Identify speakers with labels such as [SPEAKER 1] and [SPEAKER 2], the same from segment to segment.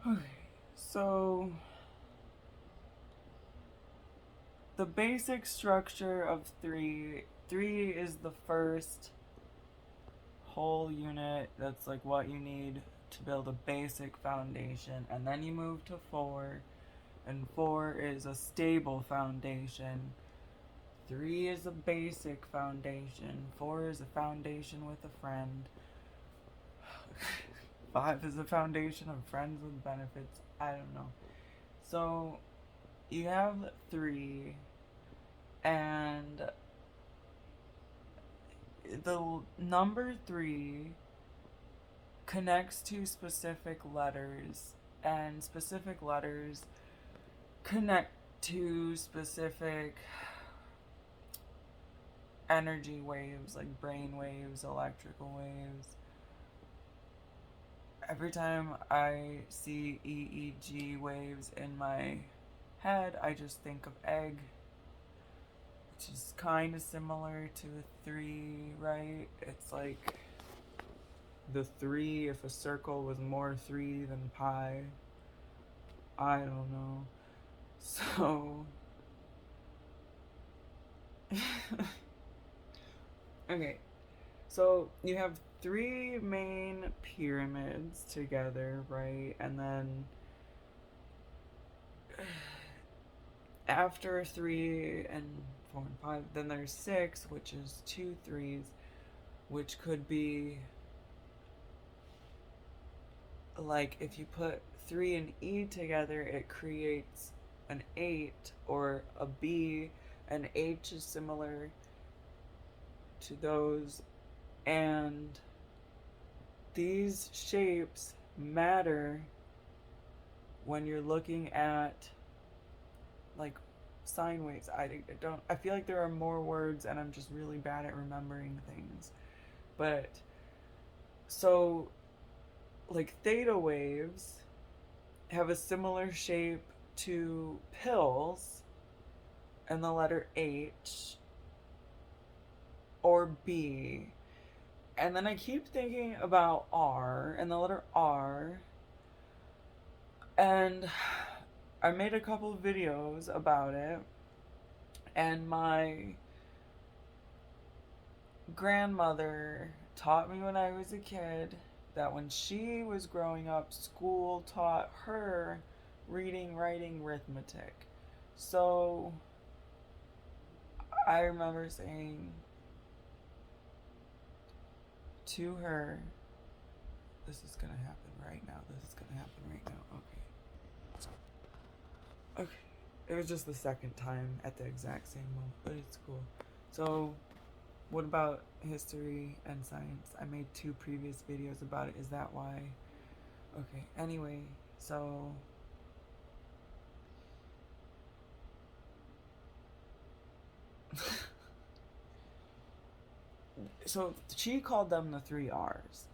[SPEAKER 1] Okay, so the basic structure of three is the first whole unit. That's like what you need to build a basic foundation, and then you move to four, and four is a stable foundation. Three is a basic foundation. Four is a foundation with a friend. Five is a foundation of friends with benefits. I don't know. So you have three, and the number three connects to specific letters, and specific letters connect to specific energy waves, like brain waves, electrical waves. Every time I see EEG waves in my head, I just think of egg, which is kind of similar to a three, right? It's like the three, if a circle was more three than pi. I don't know. So, okay. So you have three main pyramids together, right? And then after three and four and five, then there's six, which is two threes, which could be like if you put three and E together, it creates an eight or a B. An H is similar to those, and these shapes matter when you're looking at like sine waves. I feel like there are more words and I'm just really bad at remembering things. But so like theta waves have a similar shape to pills and the letter H or B. And then I keep thinking about R and the letter R, and I made a couple of videos about it, and my grandmother taught me when I was a kid that when she was growing up, school taught her reading, writing, arithmetic. So I remember saying to her, this is gonna happen right now. This is gonna happen right now. Okay. Okay. It was just the second time at the exact same moment, but it's cool. So, what about history and science? I made two previous videos about it. Is that why? Okay, anyway, so so she called them the three R's.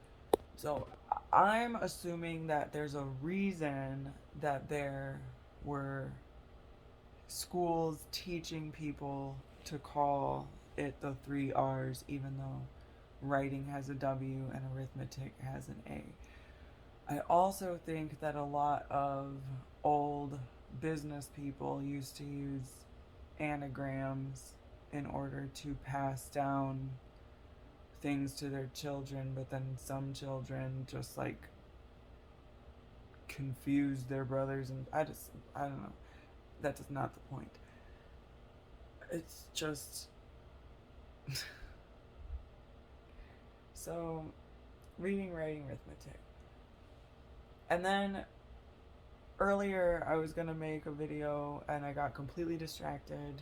[SPEAKER 1] So I'm assuming that there's a reason that there were schools teaching people to call it the three R's, even though writing has a W and arithmetic has an A. I also think that a lot of old business people used to use anagrams in order to pass down things to their children, but then some children just like confused their brothers, and I don't know. That is not the point. It's just so reading, writing, arithmetic. And then earlier I was gonna make a video and I got completely distracted.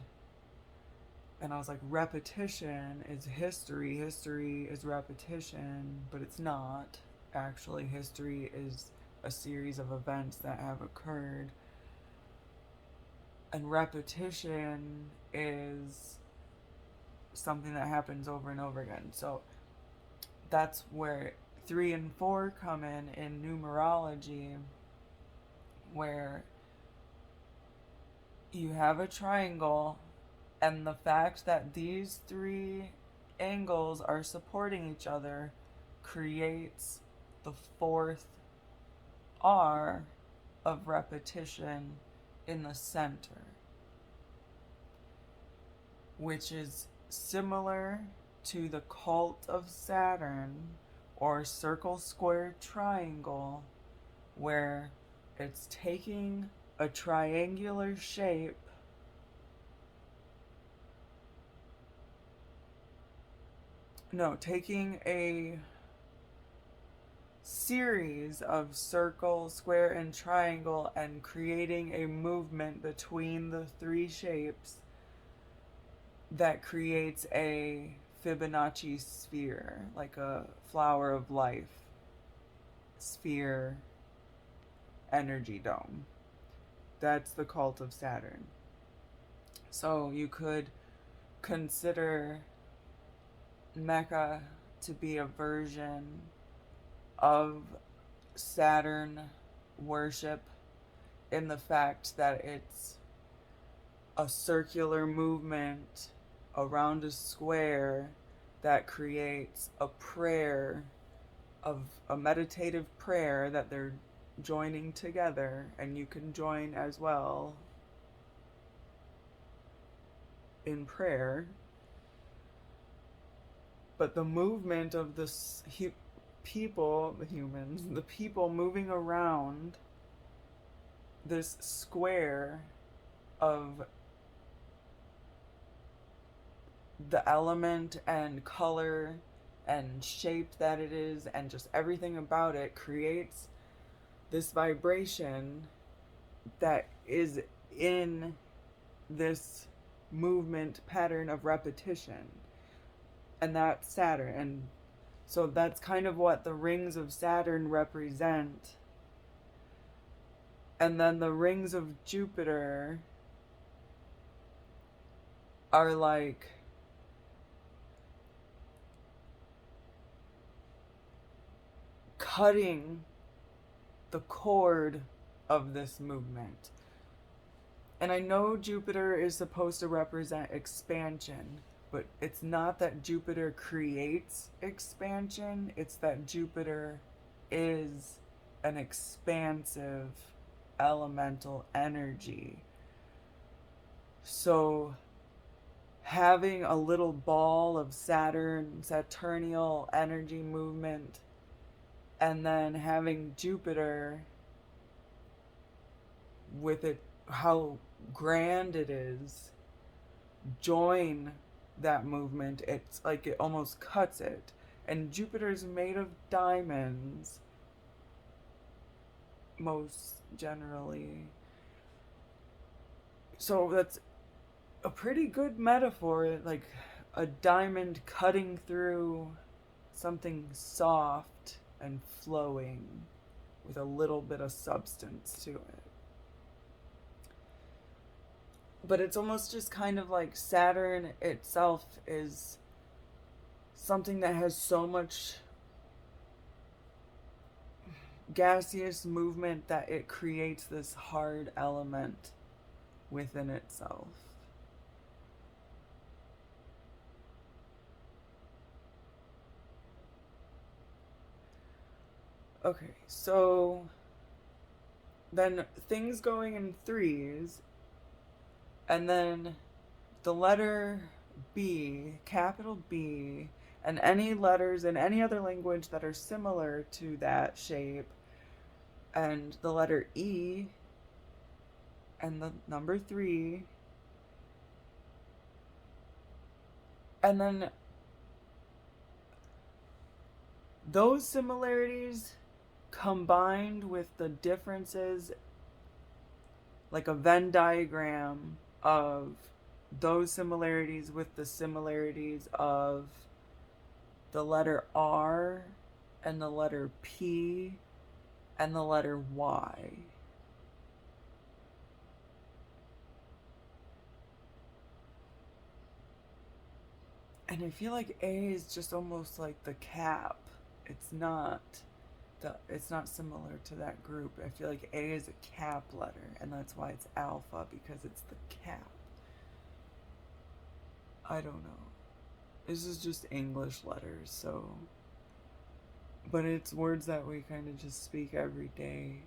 [SPEAKER 1] And I was like, repetition is history. History is repetition, but it's not. Actually, history is a series of events that have occurred. And repetition is something that happens over and over again. So that's where 3 and 4 come in numerology, where you have a triangle, and the fact that these three angles are supporting each other creates the fourth R, of repetition in the center, which is similar to the cult of Saturn or circle, square, triangle, where it's taking a triangular shape taking a series of circle, square, and triangle and creating a movement between the three shapes that creates a Fibonacci sphere, like a flower of life sphere energy dome. That's the cult of Saturn. So you could consider Mecca to be a version of Saturn worship in the fact that it's a circular movement around a square that creates a prayer, of a meditative prayer that they're joining together, and you can join as well in prayer. But the movement of the people, the humans, the people moving around this square of the element and color and shape that it is, and just everything about it creates this vibration that is in this movement pattern of repetition. And that's Saturn. And so that's kind of what the rings of Saturn represent. And then the rings of Jupiter are like cutting the cord of this movement. And I know Jupiter is supposed to represent expansion, but it's not that Jupiter creates expansion, it's that Jupiter is an expansive elemental energy. So having a little ball of Saturnial energy movement, and then having Jupiter with it, how grand it is, join that movement, it's like it almost cuts it. And Jupiter's made of diamonds, most generally. So that's a pretty good metaphor, like a diamond cutting through something soft and flowing with a little bit of substance to it. But it's almost just kind of like Saturn itself is something that has so much gaseous movement that it creates this hard element within itself. Okay, so then things going in threes, and then the letter B, capital B, and any letters in any other language that are similar to that shape, and the letter E, and the number 3, and then those similarities combined with the differences, like a Venn diagram of those similarities with the similarities of the letter R and the letter P and the letter Y. And I feel like A is just almost like the cap. It's not similar to that group. I feel like A is a cap letter, and that's why it's alpha, because it's the cap. I don't know. This is just English letters, so. But it's words that we kind of just speak every day.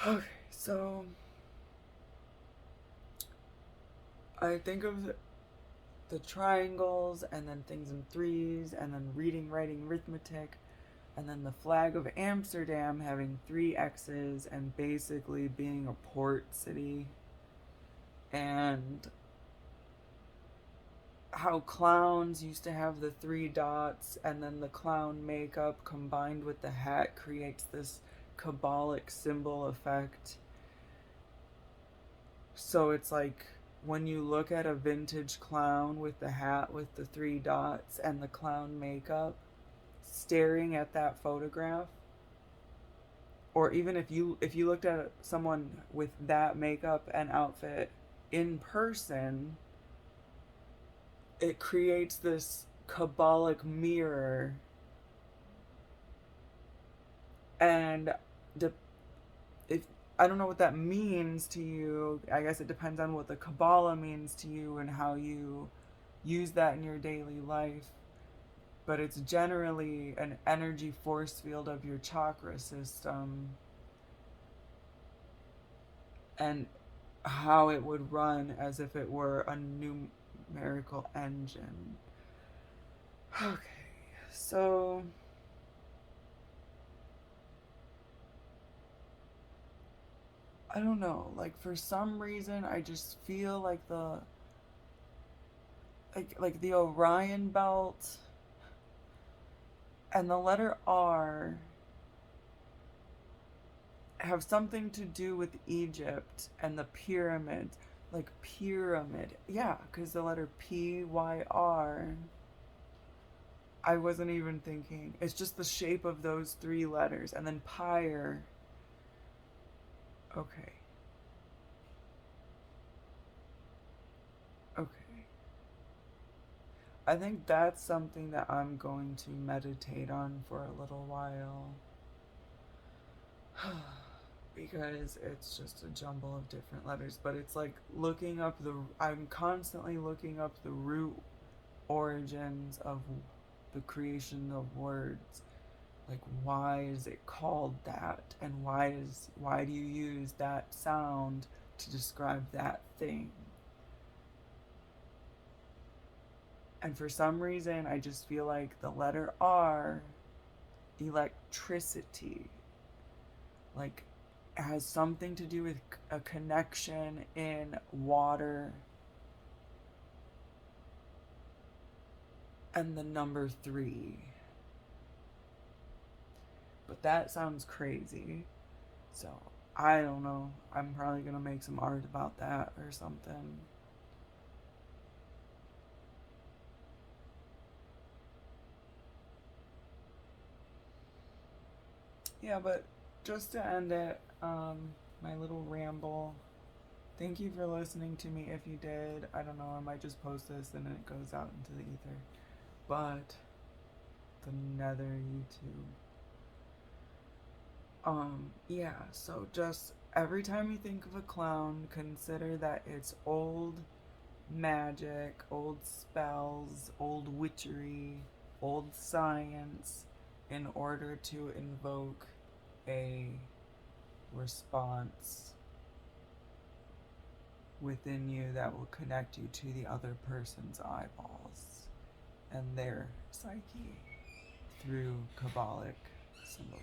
[SPEAKER 1] Okay, so I think of the triangles and then things in threes and then reading, writing, arithmetic, and then the flag of Amsterdam having three X's and basically being a port city, and how clowns used to have the three dots, and then the clown makeup combined with the hat creates this kabbalic symbol effect. So it's like when you look at a vintage clown with the hat with the three dots and the clown makeup, staring at that photograph, or even if you looked at someone with that makeup and outfit in person, it creates this kabbalic mirror. And de- if I don't know what that means to you, I guess it depends on what the kabbalah means to you and how you use that in your daily life. But it's generally an energy force field of your chakra system, and how it would run as if it were a numerical engine. Okay, so I don't know. Like for some reason, I just feel like the Orion belt and the letter R have something to do with Egypt and the pyramids. Like pyramid. Yeah, because the letter Pyr. I wasn't even thinking. It's just the shape of those three letters. And then pyre. Okay. Okay. I think that's something that I'm going to meditate on for a little while. Because it's just a jumble of different letters. But it's like I'm constantly looking up the root origins of the creation of words. Like, why is it called that? And why do you use that sound to describe that thing? And for some reason, I just feel like the letter R, electricity, like, has something to do with a connection in water, and the number three. But that sounds crazy. So, I don't know. I'm probably going to make some art about that or something. Yeah, but just to end it, my little ramble. Thank you for listening to me. If you did, I don't know, I might just post this and it goes out into the ether. But the nether YouTube. Yeah, so just every time you think of a clown, consider that it's old magic, old spells, old witchery, old science in order to invoke a response within you that will connect you to the other person's eyeballs and their psyche through Kabbalic symbolism.